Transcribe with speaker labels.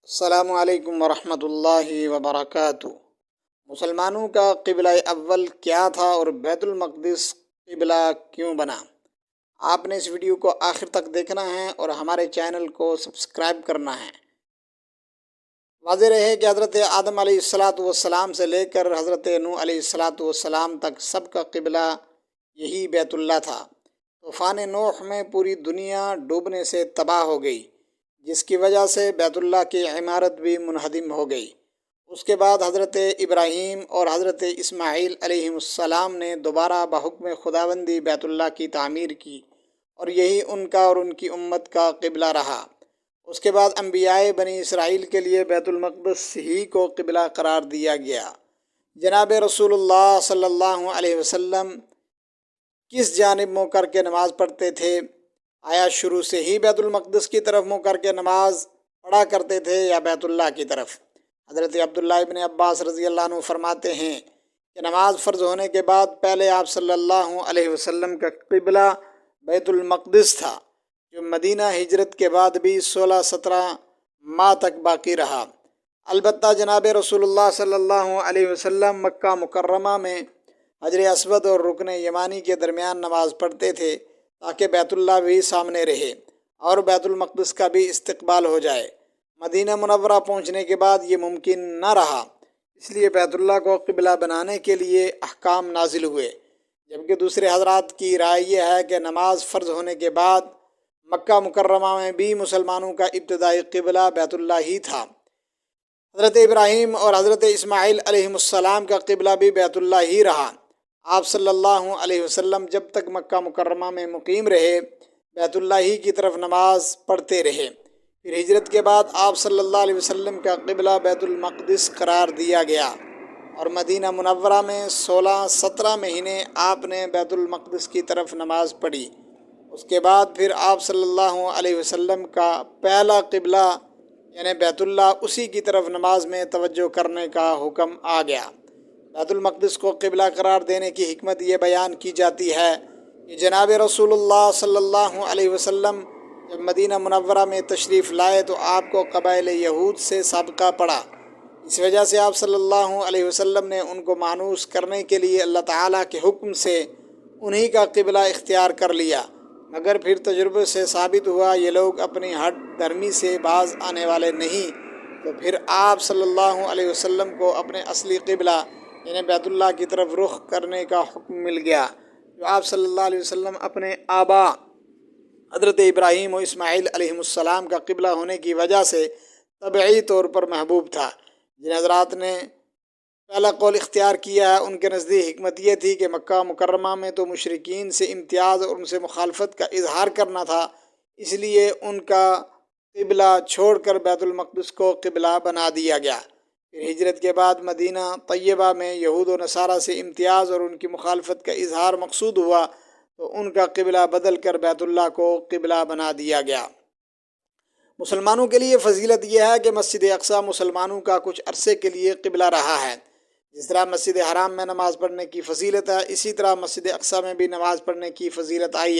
Speaker 1: السلام علیکم ورحمۃ اللہ وبرکاتہ۔ مسلمانوں کا قبلہ اول کیا تھا اور بیت المقدس قبلہ کیوں بنا؟ آپ نے اس ویڈیو کو آخر تک دیکھنا ہے اور ہمارے چینل کو سبسکرائب کرنا ہے۔ واضح رہے کہ حضرت آدم علیہ السلام سے لے کر حضرت نوح علیہ السلام تک سب کا قبلہ یہی بیت اللہ تھا۔ طوفان نوح میں پوری دنیا ڈوبنے سے تباہ ہو گئی، جس کی وجہ سے بیت اللہ کی عمارت بھی منہدم ہو گئی۔ اس کے بعد حضرت ابراہیم اور حضرت اسماعیل علیہ السلام نے دوبارہ بحکم خداوندی بیت اللہ کی تعمیر کی اور یہی ان کا اور ان کی امت کا قبلہ رہا۔ اس کے بعد انبیاء بنی اسرائیل کے لیے بیت المقدس ہی کو قبلہ قرار دیا گیا۔ جناب رسول اللہ صلی اللہ علیہ وسلم کس جانب منہ کر کے نماز پڑھتے تھے؟ آیا شروع سے ہی بیت المقدس کی طرف منہ کر کے نماز پڑھا کرتے تھے یا بیت اللہ کی طرف؟ حضرت عبداللہ ابن عباس رضی اللہ عنہ فرماتے ہیں کہ نماز فرض ہونے کے بعد پہلے آپ صلی اللہ علیہ وسلم کا قبلہ بیت المقدس تھا، جو مدینہ ہجرت کے بعد بھی 16-17 ماہ تک باقی رہا۔ البتہ جناب رسول اللہ صلی اللہ علیہ وسلم مکہ مکرمہ میں حجر اسود اور رکن یمانی کے درمیان نماز پڑھتے تھے تاکہ بیت اللہ بھی سامنے رہے اور بیت المقدس کا بھی استقبال ہو جائے۔ مدینہ منورہ پہنچنے کے بعد یہ ممکن نہ رہا، اس لیے بیت اللہ کو قبلہ بنانے کے لیے احکام نازل ہوئے، جبکہ دوسرے حضرات کی رائے یہ ہے کہ نماز فرض ہونے کے بعد مکہ مکرمہ میں بھی مسلمانوں کا ابتدائی قبلہ بیت اللہ ہی تھا۔ حضرت ابراہیم اور حضرت اسماعیل علیہ السلام کا قبلہ بھی بیت اللہ ہی رہا۔ آپ صلی اللہ علیہ وسلم جب تک مکہ مکرمہ میں مقیم رہے بیت اللہ ہی کی طرف نماز پڑھتے رہے۔ پھر ہجرت کے بعد آپ صلی اللہ علیہ وسلم کا قبلہ بیت المقدس قرار دیا گیا اور مدینہ منورہ میں 16-17 مہینے آپ نے بیت المقدس کی طرف نماز پڑھی۔ اس کے بعد پھر آپ صلی اللہ علیہ وسلم کا پہلا قبلہ یعنی بیت اللہ اسی کی طرف نماز میں توجہ کرنے کا حکم آ گیا۔ بیت المقدس کو قبلہ قرار دینے کی حکمت یہ بیان کی جاتی ہے کہ جناب رسول اللہ صلی اللہ علیہ وسلم جب مدینہ منورہ میں تشریف لائے تو آپ کو قبائل یہود سے سابقہ پڑا۔ اس وجہ سے آپ صلی اللہ علیہ وسلم نے ان کو مانوس کرنے کے لیے اللہ تعالیٰ کے حکم سے انہی کا قبلہ اختیار کر لیا، مگر پھر تجربے سے ثابت ہوا یہ لوگ اپنی ہٹ دھرمی سے باز آنے والے نہیں، تو پھر آپ صلی اللہ علیہ وسلم کو اپنے اصلی قبلہ یعنی بیت اللہ کی طرف رخ کرنے کا حکم مل گیا، جو آپ صلی اللہ علیہ وسلم اپنے آبا حضرت ابراہیم و اسماعیل علیہ السلام کا قبلہ ہونے کی وجہ سے طبعی طور پر محبوب تھا۔ جن حضرات نے پہلا قول اختیار کیا ہے ان کے نزدیک حکمت یہ تھی کہ مکہ مکرمہ میں تو مشرکین سے امتیاز اور ان سے مخالفت کا اظہار کرنا تھا، اس لیے ان کا قبلہ چھوڑ کر بیت المقدس کو قبلہ بنا دیا گیا۔ پھر ہجرت کے بعد مدینہ طیبہ میں یہود و نصارہ سے امتیاز اور ان کی مخالفت کا اظہار مقصود ہوا تو ان کا قبلہ بدل کر بیت اللہ کو قبلہ بنا دیا گیا۔ مسلمانوں کے لیے فضیلت یہ ہے کہ مسجد اقصی مسلمانوں کا کچھ عرصے کے لیے قبلہ رہا ہے۔ جس طرح مسجد حرام میں نماز پڑھنے کی فضیلت ہے، اسی طرح مسجد اقصی میں بھی نماز پڑھنے کی فضیلت آئی ہے۔